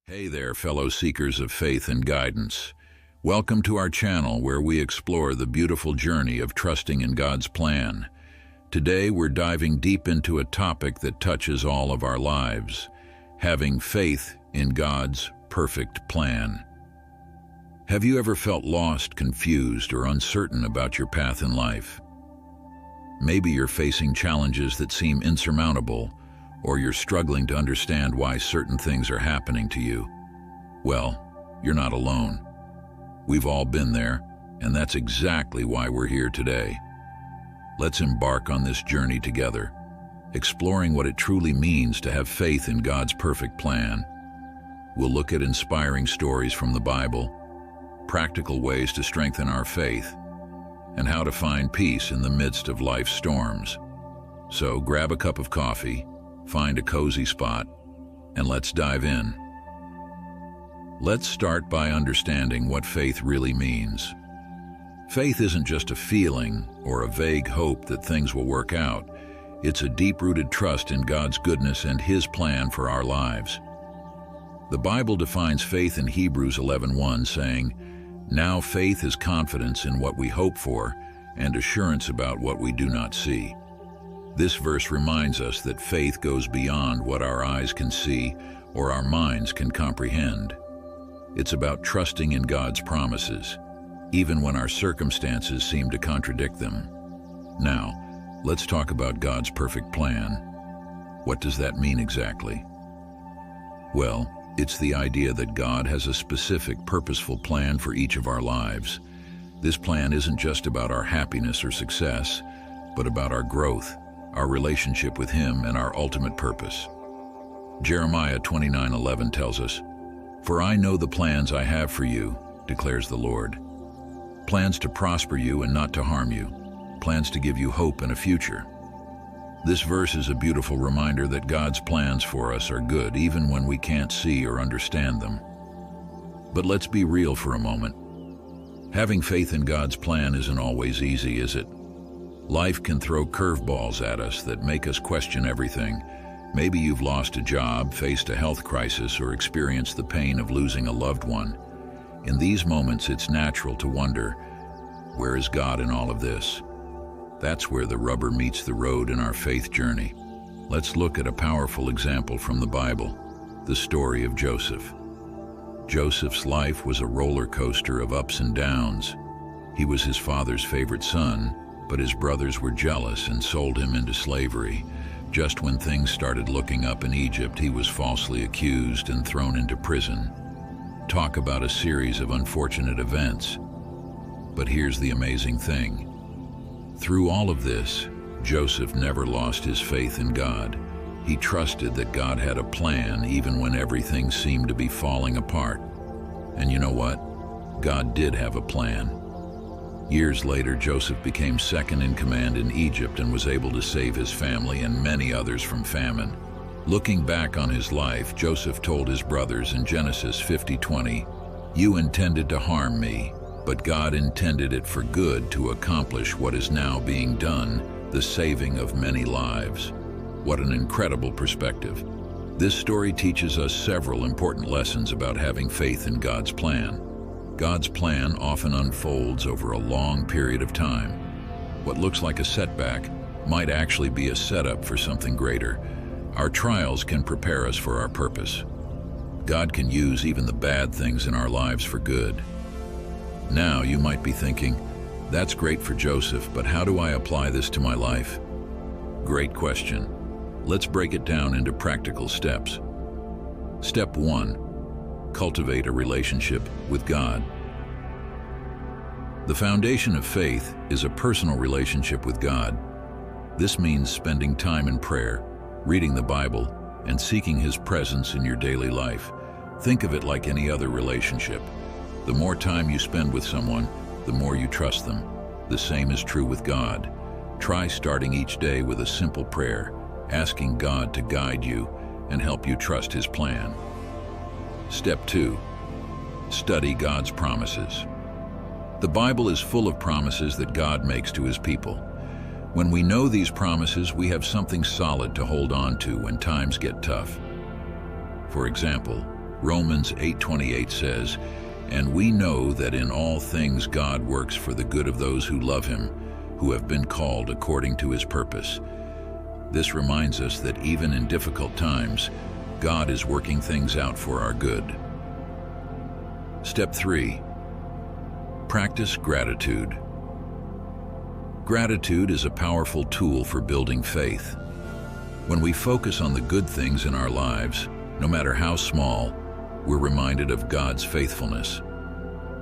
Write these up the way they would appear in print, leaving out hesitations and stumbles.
Hey there, fellow seekers of faith and guidance. Welcome to our channel where we explore the beautiful journey of trusting in God's plan. Today we're diving deep into a topic that touches all of our lives, having faith in God's perfect plan. Have you ever felt lost, confused, or uncertain about your path in life? Maybe you're facing challenges that seem insurmountable, or you're struggling to understand why certain things are happening to you. Well, you're not alone. We've all been there, and that's exactly why we're here today. Let's embark on this journey together, exploring what it truly means to have faith in God's perfect plan. We'll look at inspiring stories from the Bible, practical ways to strengthen our faith, and how to find peace in the midst of life's storms. So grab a cup of coffee, find a cozy spot, and let's dive in. Let's start by understanding what faith really means. Faith isn't just a feeling or a vague hope that things will work out. It's a deep-rooted trust in God's goodness and His plan for our lives. The Bible defines faith in Hebrews 11:1, saying, "Now faith is confidence in what we hope for and assurance about what we do not see." This verse reminds us that faith goes beyond what our eyes can see or our minds can comprehend. It's about trusting in God's promises, even when our circumstances seem to contradict them. Now, let's talk about God's perfect plan. What does that mean exactly? Well, it's the idea that God has a specific, purposeful plan for each of our lives. This plan isn't just about our happiness or success, but about our growth, our relationship with Him, and our ultimate purpose. Jeremiah 29:11 tells us, "For I know the plans I have for you, declares the Lord. Plans to prosper you and not to harm you, plans to give you hope and a future." This verse is a beautiful reminder that God's plans for us are good even when we can't see or understand them. But let's be real for a moment. Having faith in God's plan isn't always easy, is it? Life can throw curveballs at us that make us question everything. Maybe you've lost a job, faced a health crisis, or experienced the pain of losing a loved one. In these moments, it's natural to wonder, where is God in all of this? That's where the rubber meets the road in our faith journey. Let's look at a powerful example from the Bible, the story of Joseph. Joseph's life was a roller coaster of ups and downs. He was his father's favorite son, but his brothers were jealous and sold him into slavery. Just when things started looking up in Egypt, he was falsely accused and thrown into prison. Talk about a series of unfortunate events. But here's the amazing thing. Through all of this, Joseph never lost his faith in God. He trusted that God had a plan even when everything seemed to be falling apart. And you know what? God did have a plan. Years later, Joseph became second in command in Egypt and was able to save his family and many others from famine. Looking back on his life, Joseph told his brothers in Genesis 50:20, "You intended to harm me, but God intended it for good to accomplish what is now being done, the saving of many lives." What an incredible perspective. This story teaches us several important lessons about having faith in God's plan. God's plan often unfolds over a long period of time. What looks like a setback might actually be a setup for something greater. Our trials can prepare us for our purpose. God can use even the bad things in our lives for good. Now you might be thinking, that's great for Joseph, but how do I apply this to my life? Great question. Let's break it down into practical steps. Step 1. Cultivate a relationship with God. The foundation of faith is a personal relationship with God. This means spending time in prayer, reading the Bible, and seeking His presence in your daily life. Think of it like any other relationship. The more time you spend with someone, the more you trust them. The same is true with God. Try starting each day with a simple prayer, asking God to guide you and help you trust His plan. Step 2. Study God's promises. The Bible is full of promises that God makes to His people. When we know these promises, we have something solid to hold on to when times get tough. For example, Romans 8:28 says, "And we know that in all things God works for the good of those who love him, who have been called according to his purpose." This reminds us that even in difficult times, God is working things out for our good. Step 3. Practice gratitude. Gratitude is a powerful tool for building faith. When we focus on the good things in our lives, no matter how small, we're reminded of God's faithfulness.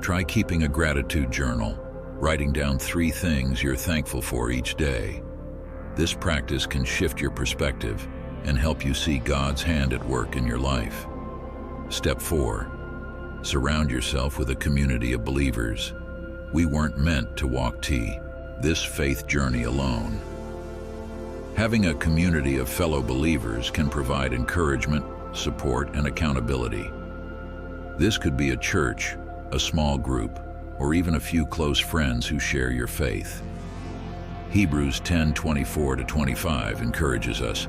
Try keeping a gratitude journal, writing down 3 things you're thankful for each day. This practice can shift your perspective and help you see God's hand at work in your life. Step 4. Surround yourself with a community of believers. We weren't meant to walk this faith journey alone. Having a community of fellow believers can provide encouragement, support, and accountability. This could be a church, a small group, or even a few close friends who share your faith. Hebrews 10:24-25 encourages us,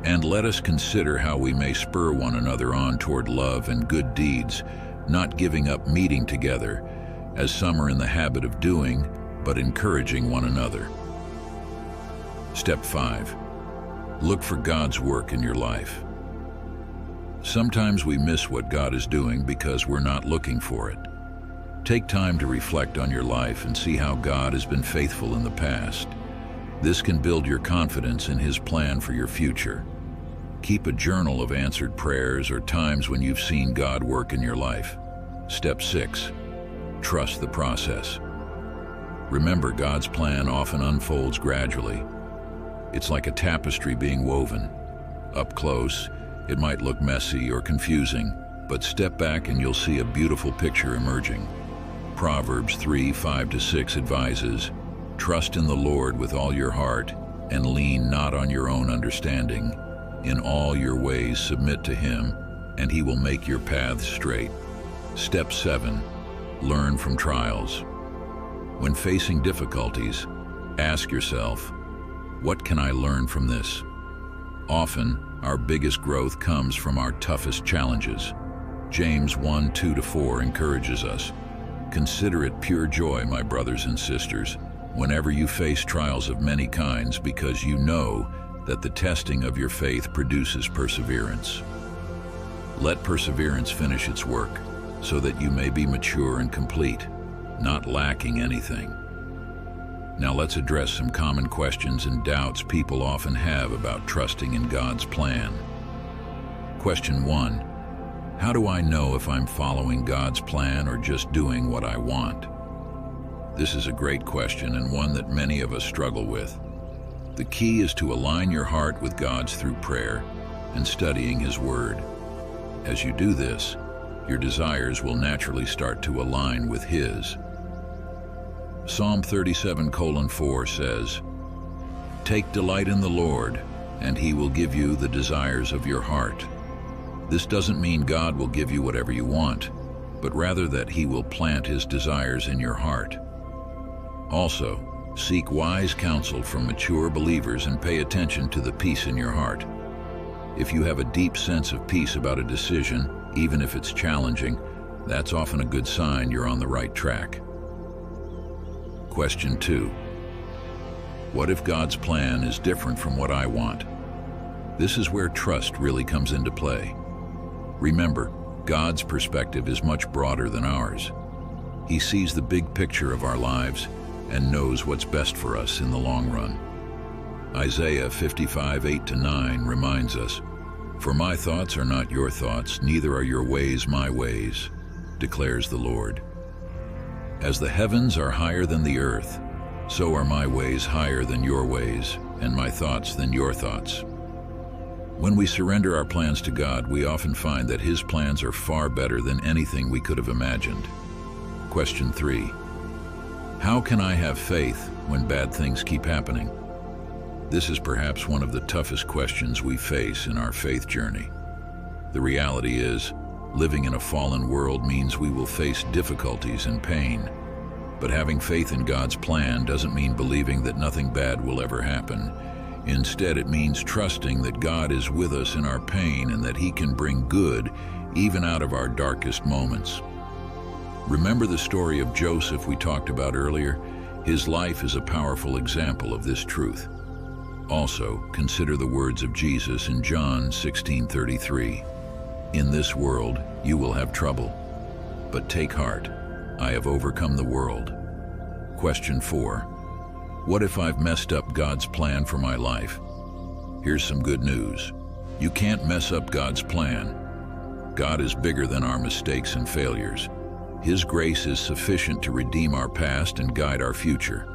"And let us consider how we may spur one another on toward love and good deeds, not giving up meeting together, as some are in the habit of doing, but encouraging one another." Step 5. Look for God's work in your life. Sometimes we miss what God is doing because we're not looking for it. Take time to reflect on your life and see how God has been faithful in the past. This can build your confidence in his plan for your future. Keep a journal of answered prayers or times when you've seen God work in your life. Step 6. Trust the process. Remember, God's plan often unfolds gradually. It's like a tapestry being woven. Up close, it might look messy or confusing, but step back and you'll see a beautiful picture emerging. Proverbs 3:5-6 advises, "Trust in the Lord with all your heart, and lean not on your own understanding. In all your ways submit to him, and he will make your paths straight." Step 7. Learn from trials. When facing difficulties, ask yourself, what can I learn from this? Often, our biggest growth comes from our toughest challenges. James 1:2-4 encourages us, "Consider it pure joy, my brothers and sisters, whenever you face trials of many kinds, because you know that the testing of your faith produces perseverance. Let perseverance finish its work, so that you may be mature and complete, not lacking anything." Now let's address some common questions and doubts people often have about trusting in God's plan. Question 1. How do I know if I'm following God's plan or just doing what I want? This is a great question and one that many of us struggle with. The key is to align your heart with God's through prayer and studying his word. As you do this, your desires will naturally start to align with his. Psalm 37:4 says, "Take delight in the Lord, and he will give you the desires of your heart." This doesn't mean God will give you whatever you want, but rather that he will plant his desires in your heart. Also, seek wise counsel from mature believers and pay attention to the peace in your heart. If you have a deep sense of peace about a decision, even if it's challenging, that's often a good sign you're on the right track. Question 2. What if God's plan is different from what I want? This is where trust really comes into play. Remember, God's perspective is much broader than ours. He sees the big picture of our lives and knows what's best for us in the long run. Isaiah 55:8-9 reminds us, "For my thoughts are not your thoughts, neither are your ways my ways, declares the Lord. As the heavens are higher than the earth, so are my ways higher than your ways, and my thoughts than your thoughts." When we surrender our plans to God, we often find that his plans are far better than anything we could have imagined. Question 3. How can I have faith when bad things keep happening? This is perhaps one of the toughest questions we face in our faith journey. The reality is, living in a fallen world means we will face difficulties and pain. But having faith in God's plan doesn't mean believing that nothing bad will ever happen. Instead, it means trusting that God is with us in our pain and that he can bring good even out of our darkest moments. Remember the story of Joseph we talked about earlier? His life is a powerful example of this truth. Also, consider the words of Jesus in John 16:33. In this world, you will have trouble, but take heart, I have overcome the world. Question 4. What if I've messed up God's plan for my life? Here's some good news. You can't mess up God's plan. God is bigger than our mistakes and failures. His grace is sufficient to redeem our past and guide our future.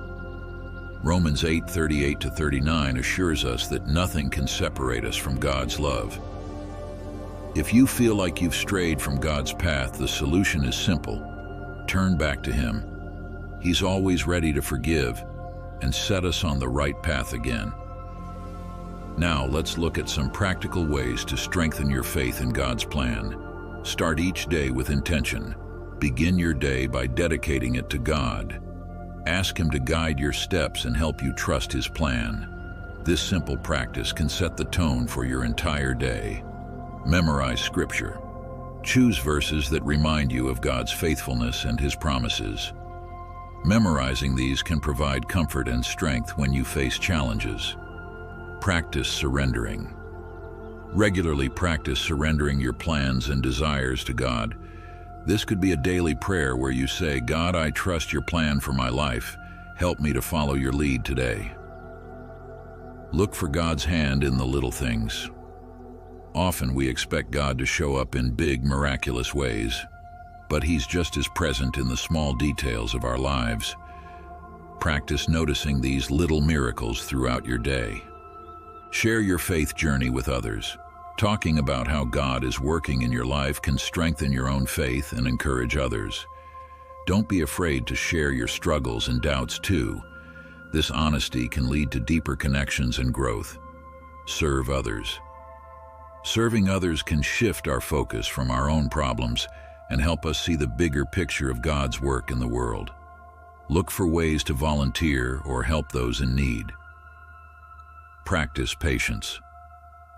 Romans 8:38-39 assures us that nothing can separate us from God's love. If you feel like you've strayed from God's path, the solution is simple. Turn back to Him. He's always ready to forgive and set us on the right path again. Now, let's look at some practical ways to strengthen your faith in God's plan. Start each day with intention. Begin your day by dedicating it to God. Ask Him to guide your steps and help you trust His plan. This simple practice can set the tone for your entire day. Memorize Scripture. Choose verses that remind you of God's faithfulness and His promises. Memorizing these can provide comfort and strength when you face challenges. Practice surrendering. Regularly practice surrendering your plans and desires to God. This could be a daily prayer where you say, God, I trust your plan for my life. Help me to follow your lead today. Look for God's hand in the little things. Often we expect God to show up in big, miraculous ways, but He's just as present in the small details of our lives. Practice noticing these little miracles throughout your day. Share your faith journey with others. Talking about how God is working in your life can strengthen your own faith and encourage others. Don't be afraid to share your struggles and doubts too. This honesty can lead to deeper connections and growth. Serve others. Serving others can shift our focus from our own problems and help us see the bigger picture of God's work in the world. Look for ways to volunteer or help those in need. Practice patience.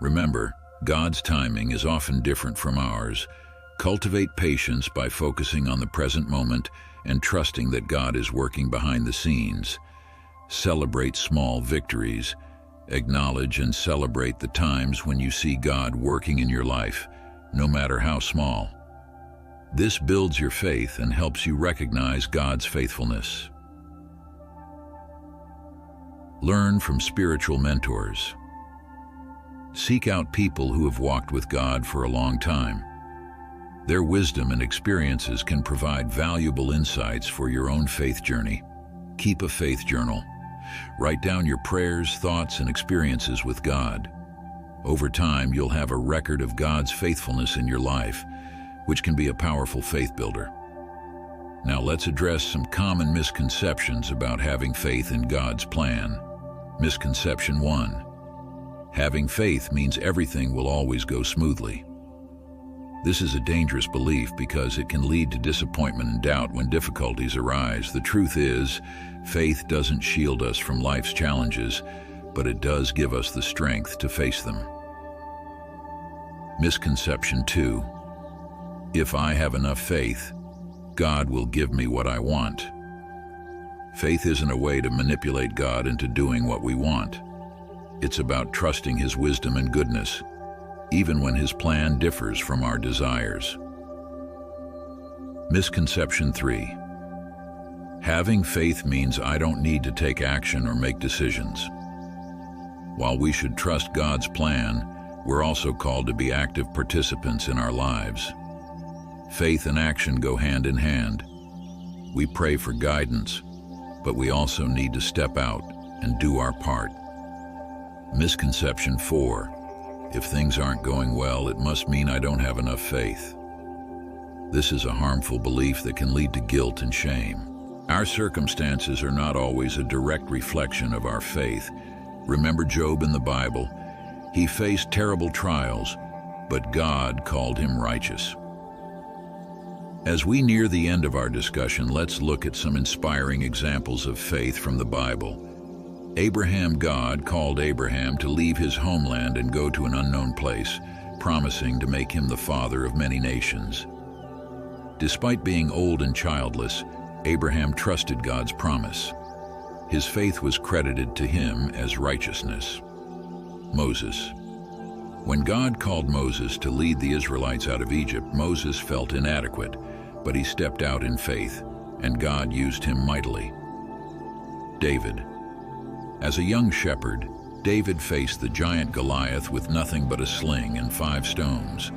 Remember, God's timing is often different from ours. Cultivate patience by focusing on the present moment and trusting that God is working behind the scenes. Celebrate small victories. Acknowledge and celebrate the times when you see God working in your life, no matter how small. This builds your faith and helps you recognize God's faithfulness. Learn from spiritual mentors. Seek out people who have walked with God for a long time. Their wisdom and experiences can provide valuable insights for your own faith journey. Keep a faith journal. Write down your prayers, thoughts, and experiences with God. Over time, you'll have a record of God's faithfulness in your life, which can be a powerful faith builder. Now let's address some common misconceptions about having faith in God's plan. Misconception 1. Having faith means everything will always go smoothly. This is a dangerous belief because it can lead to disappointment and doubt when difficulties arise. The truth is, faith doesn't shield us from life's challenges, but it does give us the strength to face them. Misconception 2. If I have enough faith, God will give me what I want. Faith isn't a way to manipulate God into doing what we want. It's about trusting His wisdom and goodness, even when His plan differs from our desires. Misconception 3. Having faith means I don't need to take action or make decisions. While we should trust God's plan, we're also called to be active participants in our lives. Faith and action go hand in hand. We pray for guidance, but we also need to step out and do our part. Misconception 4. If things aren't going well, it must mean I don't have enough faith. This is a harmful belief that can lead to guilt and shame. Our circumstances are not always a direct reflection of our faith. Remember Job in the Bible? He faced terrible trials, but God called him righteous. As we near the end of our discussion, let's look at some inspiring examples of faith from the Bible. God called Abraham to leave his homeland and go to an unknown place. promising to make him the father of many nations. Despite being old and childless, Abraham trusted God's promise. His faith was credited to him as righteousness. Moses. When God called Moses to lead the Israelites out of Egypt, Moses felt inadequate, but he stepped out in faith, and God used him mightily. David. As a young shepherd, David faced the giant Goliath with nothing but a sling and 5 stones.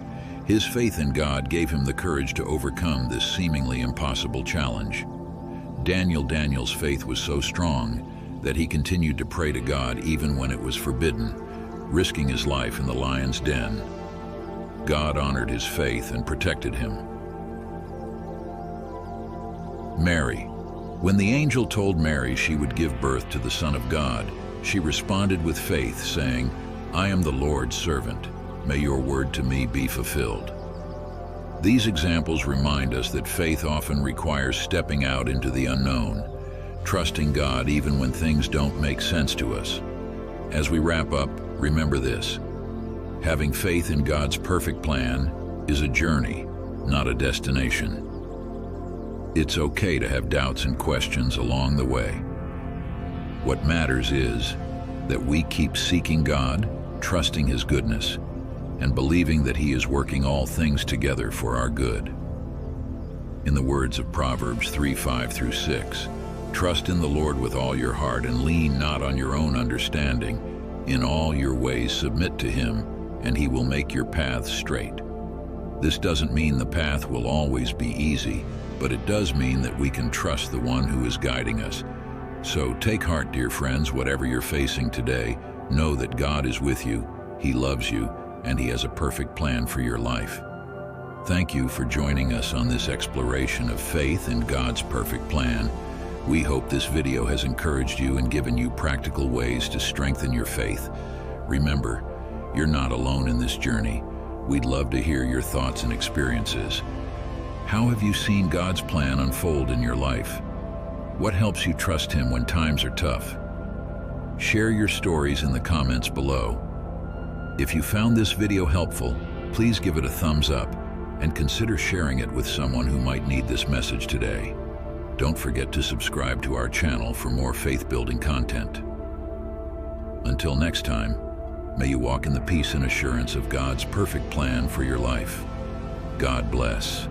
His faith in God gave him the courage to overcome this seemingly impossible challenge. Daniel's faith was so strong that he continued to pray to God even when it was forbidden, risking his life in the lion's den. God honored his faith and protected him. Mary. When the angel told Mary she would give birth to the Son of God, she responded with faith, saying, "I am the Lord's servant. May your word to me be fulfilled." These examples remind us that faith often requires stepping out into the unknown, trusting God even when things don't make sense to us. As we wrap up, remember this: having faith in God's perfect plan is a journey, not a destination. It's okay to have doubts and questions along the way. What matters is that we keep seeking God, trusting His goodness, and believing that He is working all things together for our good. In the words of Proverbs 3:5-6, "Trust in the Lord with all your heart and lean not on your own understanding. In all your ways submit to Him, and He will make your paths straight." This doesn't mean the path will always be easy, but it does mean that we can trust the one who is guiding us. So take heart, dear friends, whatever you're facing today. Know that God is with you, He loves you, and He has a perfect plan for your life. Thank you for joining us on this exploration of faith in God's perfect plan. We hope this video has encouraged you and given you practical ways to strengthen your faith. Remember, you're not alone in this journey. We'd love to hear your thoughts and experiences. How have you seen God's plan unfold in your life? What helps you trust Him when times are tough? Share your stories in the comments below. If you found this video helpful, please give it a thumbs up and consider sharing it with someone who might need this message today. Don't forget to subscribe to our channel for more faith-building content. Until next time, may you walk in the peace and assurance of God's perfect plan for your life. God bless.